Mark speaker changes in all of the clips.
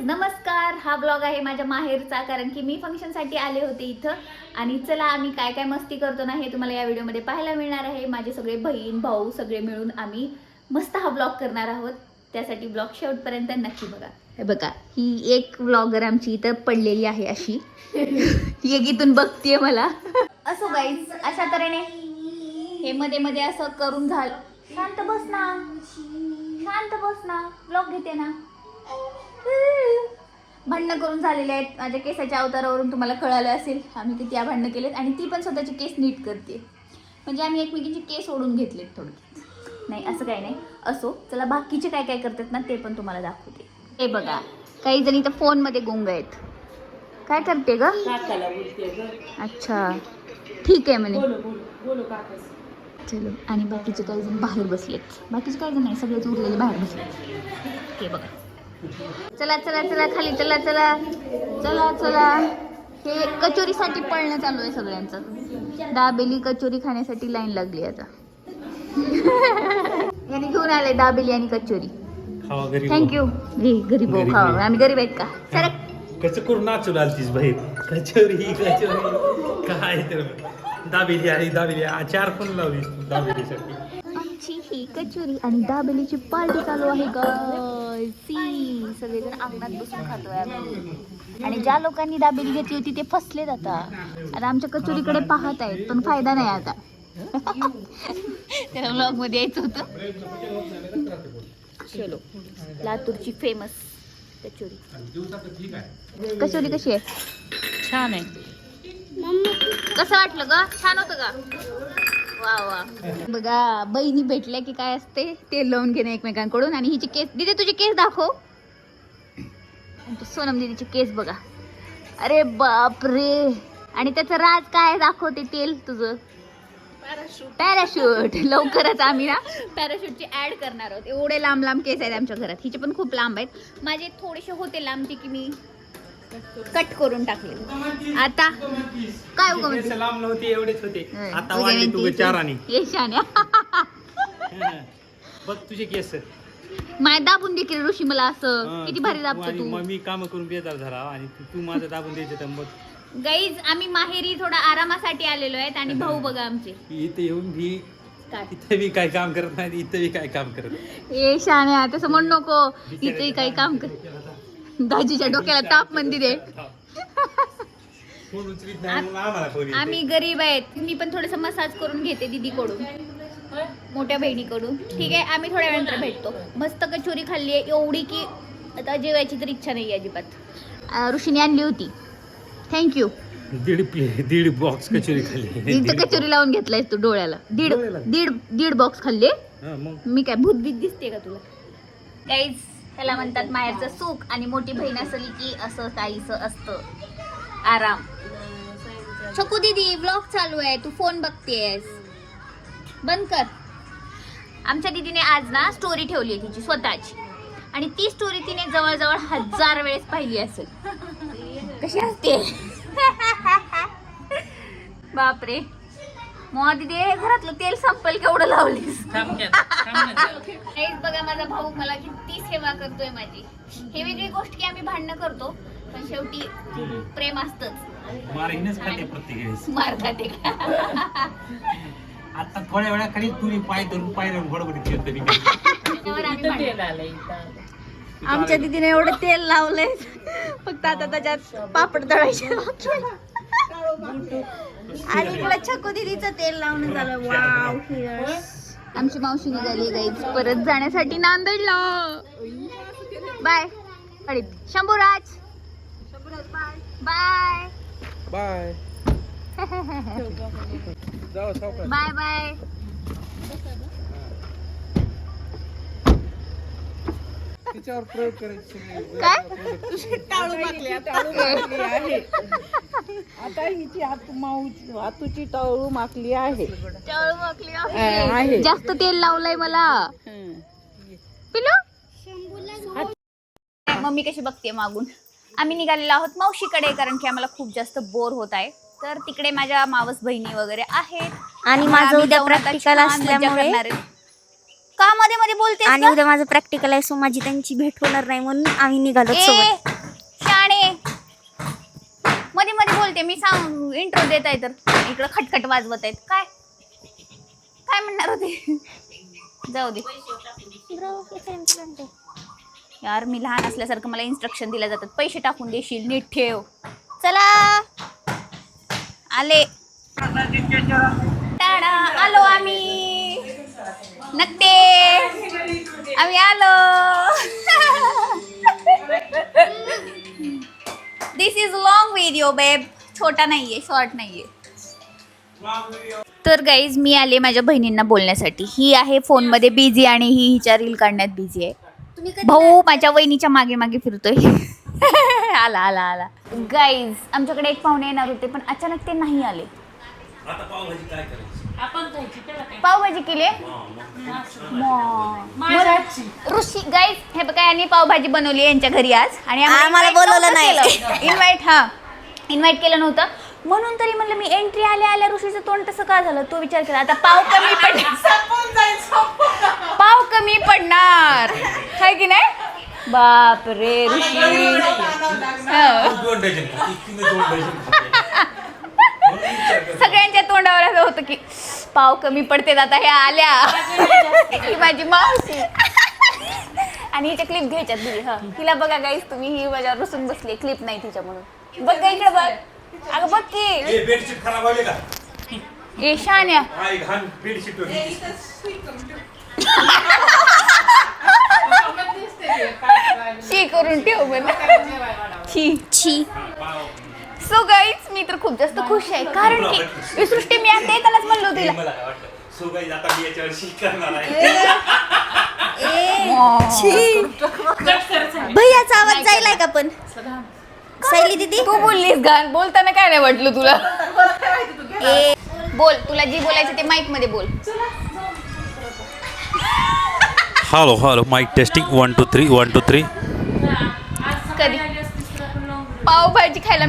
Speaker 1: नमस्कार. हा ब्लॉग आहे माझ्या माहेरचा, कारण की मी फंक्शनसाठी आले होते इथं. आणि चला आम्ही काय काय मस्ती करतो ना हे तुम्हाला या व्हिडिओमध्ये पाहायला मिळणार आहे. माझे सगळे बहीण भाऊ सगळे मिळून आम्ही मस्त हा ब्लॉग करणार आहोत. त्यासाठी ब्लॉग शेवटपर्यंत नक्की बघा. हे बघा, ही एक ब्लॉगर आमची इथं पडलेली आहे अशी. एक इथून बघतीये मला. असो गाईज, अशा तऱ्हेने हे मध्ये मध्ये असं करून झालं. शांत बस ना, शांत बस ना, ब्लॉग घेते ना. भांडणं करून झालेले आहेत. माझ्या केसाच्या अवतारावरून तुम्हाला कळालं असेल आम्ही किती भांडणं केलेत. आणि ती पण स्वतःचे केस नीट करते, म्हणजे आम्ही एकमेकींचे केस ओढून घेतलेत थोडक्यात. नाही असं काही नाही. असो, चला बाकीचे काय काय करतात ना ते पण तुम्हाला दाखवते. हे बघा, काही जणी तर फोनमध्ये गुंग आहेत. काय करते ग? अच्छा ठीक आहे म्हणे. चलो. आणि बाकीचे काही जण बाहेर बसलेत. बाकीचे काही जण नाही, सगळेच उरलेले बाहेर बसलेत. हे बघा, चला चला चला खाली, चला चला चला चला. हे कचोरीसाठी पळणं चालू आहे सगळ्यांचं. दाबेली कचोरी खाण्यासाठी लाईन लागली आता. यांनी घेऊन आले दाबेली आणि कचोरी. थँक्यू. गरीब हो, खावा. आम्ही गरीब आहेत का? सरक.
Speaker 2: कसं करून नाचू लागतीस बाहेर? कचोरी कचोरी काय तर दाबेली आहे, दाबेली आहे. 4 फोन लावलीस तू दाबेलीसाठी.
Speaker 1: आमची ही कचोरी आणि दाबेलीची पार्टी चालू आहे गाईस. सगळेजण अंगणात बसून खातोय आम्ही. आणि ज्या लोकांनी दाबेली घेतली होती ते फसलेत आता. आता आमच्या कचोरीकडे पाहत आहेत, पण फायदा नाही आता. त्याला ब्लॉग मध्ये यायचं होतं. चलो, लातूरची फेमस कचोरी. कचोरी कशी आहे?
Speaker 3: छान आहे.
Speaker 1: कसं वाटलं ग? छान होतं का? वा वा. बघा, बहिणी भेटल्या की काय असते, तेल लावून घेणे एकमेकांकडून. आणि हिची केस, दिदी तुझे केस दाखव. सोनम दीदीचे केस बघा. अरे बाप रे. आणि त्याचं राज काय दाखवते तेल तुझं? पॅराशूट. लवकरच आम्ही ना पॅराशूटची ऍड करणार आहोत. एवढे लांब लांब केस आहेत आमच्या घरात. हिचे पण खूप लांब आहेत. माझे थोडेसे होते लांब, ते की मी कट करून टाकले. आता काय उगा
Speaker 2: केस लांब नव्हते, एवढेच होते. आता वाढले तू 4 आणि. बघ तुझे केस.
Speaker 1: माय दाबून दे की ऋषी मला असं. किती भारी दाबतो तू.
Speaker 2: मग मी काम करून बेजार झाला आणि तू माझं दाबून द्यायचं तर मग.
Speaker 1: गाईज, आम्ही माहेरी थोडा आरामासाठी आलेलो आहेत. आणि भाऊ बघा आमचे
Speaker 2: इथे येऊन भी इथे बी काय काम करत नाही, इथे बी काय काम करत नाही.
Speaker 1: ए शाण्या, तसं म्हणू नको. इथे काही काम कर. दाजीच्या डोक्याला ताप मंदी दे.
Speaker 2: फोन उचलीत नाही म्हणून आम्हाला फोन येते.
Speaker 1: आम्ही गरीब आहेत. मी पण थोडस मसाज करून घेते दीदीकडून, मोठ्या बहिणीकडून. ठीक आहे, आम्ही थोड्या वेळानंतर भेटतो. मस्त कचोरी खाल्ली आहे, एवढी की आता जेवायची तर इच्छा नाही अजिबात. ऋषीने आणली होती. थँक्यू.
Speaker 2: दीड बॉक्स कचोरी खाल्ली.
Speaker 1: दीड कचोरी लावून घेतलाय तू डोळ्याला. दीड बॉक्स खाल्ले. मी काय भूत बीत दिसते का तुला? काहीच. त्याला म्हणतात माहेरचं सुख. आणि मोठी बहीण असली की असं काहीच असतं. आराम. छकू दीदी, व्लॉग चालू आहे, तू फोन बघतेस, बंद कर. आमच्या दीदीने आज ना स्टोरी ठेवली आहे तिची स्वतःची. आणि ती स्टोरी तिने जवळजवळ 1000 वेळेस पाहिली असेल. कशी असते? बापरे. मग दीदी, घरातलं तेल संपल केवढं लावलीस. बघा, माझा भाऊ मला किती सेवा करतोय माझी. हे वेगळी गोष्ट की आम्ही भांडणं करतो, पण शेवटी प्रेम असतच. मार खाते.
Speaker 2: आता थोड्या वेळाखाली तुरी पाय धरून बडबड तरी.
Speaker 1: आमच्या दीदीने एवढं तेल लावलंय, फक्त आता त्याच्यात पापड तळायचे. आणि तुला छकू दीदीचं तेल लावणं झालं. वाव. आमची मावशी निघाली गाईज परत जाण्यासाठी नांदेडला. Bye. Shambhuraj bye
Speaker 2: bye
Speaker 1: bye bye.
Speaker 2: तिच्यावर प्रयोग करायचे
Speaker 1: काय?
Speaker 3: टाळू मागली आहे. आता हिची हातूची टाळू माकली आहे.
Speaker 1: टाळू माकली आहे. जास्त तेल लावलंय मला. पिलो. मम्मी कशी बघते मागून. आम्ही निघालेलो आहोत मावशीकडे, कारण की आम्हाला खूप जास्त बोर होत आहे. तर तिकडे माझ्या मावस बहिणी वगैरे आहेत.
Speaker 4: आणि माझं उद्या प्रॅक्टिकल असल्यामुळे
Speaker 1: का मध्ये मध्ये बोलते
Speaker 4: आणि उद्या माझं प्रॅक्टिकल आहे, सो माझी त्यांची भेट होणार नाही म्हणून आम्ही निघालो सोबत.
Speaker 1: बोलते मी सांग इंट्रो देत आहे तर इकडं खटखट वाजवत आहेत काय काय म्हणणार होते जाऊ दे यार मी लहान असल्यासारखं मला इन्स्ट्रक्शन दिल्या जातात पैसे टाकून देशील नीट ठेव चला आले टाडा आलो आम्ही नक्ते आम्ही आलो दिस इज लॉंग व्हिडिओ बेब छोटा नाहीये शॉर्ट नाहीये तर गाईज मी आले माझ्या बहिणींना बोलण्यासाठी ही आहे फोनमध्ये बिझी आणि ही हिच्या रील काढण्यात बिझी आहे भाऊ माझ्या वहिनीच्या मागे मागे फिरतोय आला आला आला गाईज आमच्याकडे एक पाहुणे येणार होते पण अचानक ते नाही आले
Speaker 2: आता पावभाजी काय करायची
Speaker 1: पावभाजी केली ऋषी गाईज हे बघा यांनी पावभाजी बनवली यांच्या घरी आज आणि
Speaker 4: आम्हाला बोलवलं नाही.
Speaker 1: इन्व्हाइट केलं नव्हतं म्हणून तरी म्हणलं मी एंट्री आल्या आल्या ऋषीचं तोंड तसं का झालं तो विचार केला आता पाव कमी पडणार पाव कमी पडणार काय की नाही बाप रे ऋषी सगळ्यांच्या तोंडावर असं होतं की पाव कमी पडते आता ह्या आल्या ही माझी मावशी आणि हिच्या क्लिप घ्यायच्यात दिली हा तिला बघा गाईस तुम्ही ही माझ्यावर रुसून बसली क्लिप नाही तिच्या म्हणून बघ इकडे बघ अगं बघ की
Speaker 2: बेडशीट खराब झाली का
Speaker 1: ए शान्या
Speaker 2: आई घाण बेडशीट
Speaker 1: शी करून ठेव मला छी छी सो गाईज मी तर खूप जास्त खुश आहे कारण की ही सृष्टी मी आता येतानाच म्हणलो तिला
Speaker 2: मला काय वाटतं सो गाईज आता मी याच्यावर शी करणार आहे
Speaker 4: भैयाचा आवाज जायलाय का पण सायली दीदी
Speaker 1: तू बोललीस गाण बोलताना काय नाही वाटलं तुला बोल तुला जी बोलायचं ते माईक मध्ये बोल
Speaker 2: हॅलो हॅलो माईक टेस्टिंग 1 2 3 1 2 3
Speaker 1: कधी पावभाजी खायला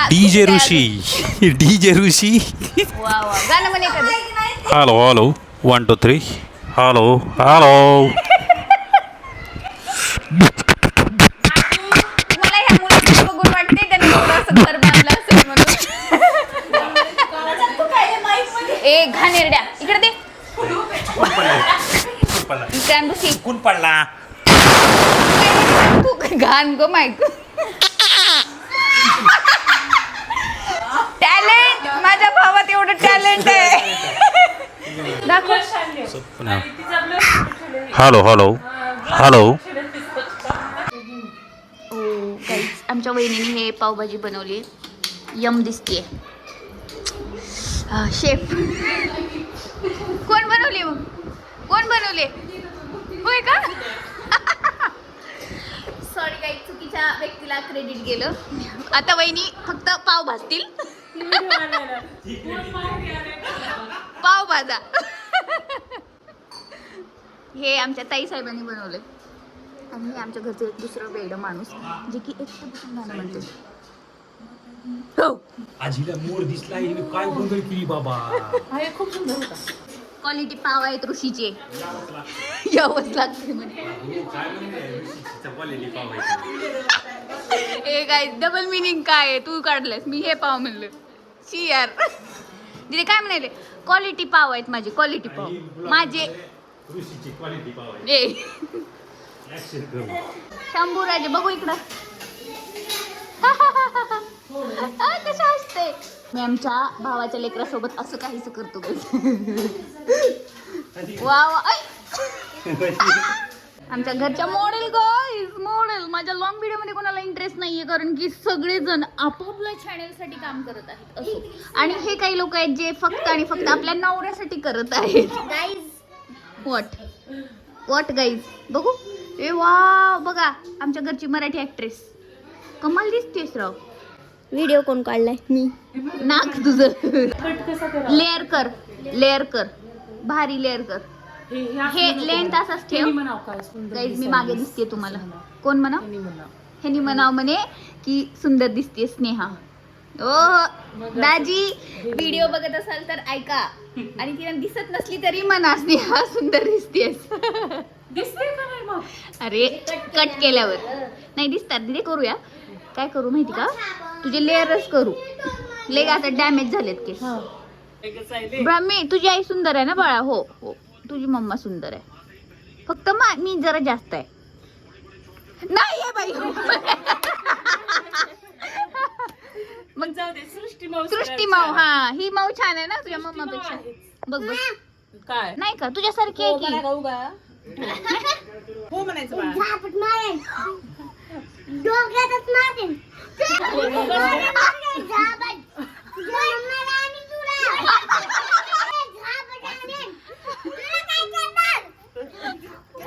Speaker 2: डीजे ऋषी
Speaker 1: वा वा गाणं म्हणे कधी
Speaker 2: हॅलो हॅलो 1 2 3 हॅलो हॅलो
Speaker 1: मला ह्या मुलाचं बघून वाटते त्यांनी एवढं असं घर बांधलं असेल म्हणून ए घाणेरड्या इकडे दे इकडे ऋषी
Speaker 2: कोण पडला
Speaker 1: तू घाण ग माईक टॅलेंट माझ्या भावात एवढं टॅलेंट आहे दाखव
Speaker 2: हॅलो हॅलो हॅलो
Speaker 1: आमच्या वहिनीने हे पावभाजी बनवली यम दिसते शेफ कोण बनवली मग कोण बनवले होय का सॉरी काही चुकीच्या व्यक्तीला क्रेडिट गेलं आता वहिनी फक्त पाव भाजतील पाव भाजा हे आमच्या ताई साहेबांनी बनवले आणि हे आमच्या घरचं एक दुसरं वेगळं माणूस जे की एकटं बसून गाणं म्हणते
Speaker 2: आजीला मोर दिसला काय गोंधळ केली बाबा
Speaker 3: खूप सुंदर होता
Speaker 1: क्वालिटी पाव आहेत ऋषीचे यावंच लागते म्हणे ए काय डबल मिनिंग काय आहे तू काढलंस मी हे पाव म्हणलं शी यार दिदी काय म्हणाले क्वालिटी पाव आहेत माझे क्वालिटी पाव माझे ए शंभूराजे बघू इकडं कशा असते मी आमच्या भावाच्या लेकरासोबत असं काहीच करतो वा वा आमच्या घरच्या मॉडेल गाईज मॉडेल माझ्या लॉंग व्हिडिओ मध्ये कोणाला इंटरेस्ट नाहीये कारण की सगळेजण आपापल्या चॅनेलसाठी काम करत आहेत असो आणि हे काही लोक आहेत जे फक्त आणि फक्त आपल्या नवऱ्यासाठी करत आहेत गाईज व्हॉट गाईज बघू ए वा बघा आमच्या घरची मराठी ऍक्ट्रेस कमाल दिसतेस राव
Speaker 4: व्हिडिओ कोण काढलाय मी
Speaker 1: नाक तुझं लेअर कर भारी लेअर कर हे लेंथ असंच ठेव गाईज मी मागे दिसते तुम्हाला कोण म्हणा ह्यानी म्हणाव म्हणे की सुंदर दिसते स्नेहा ओ दाजी व्हिडिओ बघत असाल तर ऐका आणि तिला दिसत नसली तरी म्हणा स्नेहा सुंदर दिसतेस
Speaker 3: दिसते का नाही मग
Speaker 1: अरे कट केल्यावर नाही दिसतात दिदे करूया काय करू माहिती का तुझे लेअरच करू. लेग आता डॅमेज झालेत केस. ब्राह्मी तुझी आई सुंदर आहे ना बाळा? हो हो तुझी मम्मा सुंदर आहे. फक्त मी जरा जास्त आहे. नाही आहे बाई.
Speaker 3: मग जाऊ दे सृष्टी माऊ.
Speaker 1: सृष्टी माऊ. हा ही माऊ छान आहे ना तुझ्या मम्मापेक्षा. बघ बघ
Speaker 3: काय
Speaker 1: नाही का तुझ्यासारखी आहे की?
Speaker 3: हो म्हणायचं बाळा.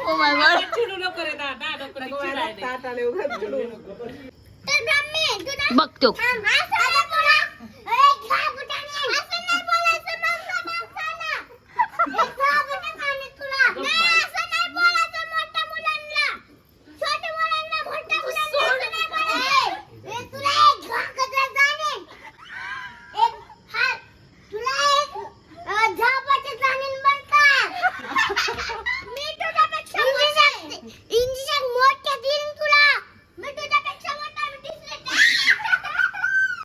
Speaker 1: Oh my God.
Speaker 3: चिडू नको रे दादा, नको रे, चिडायला.
Speaker 1: बघतो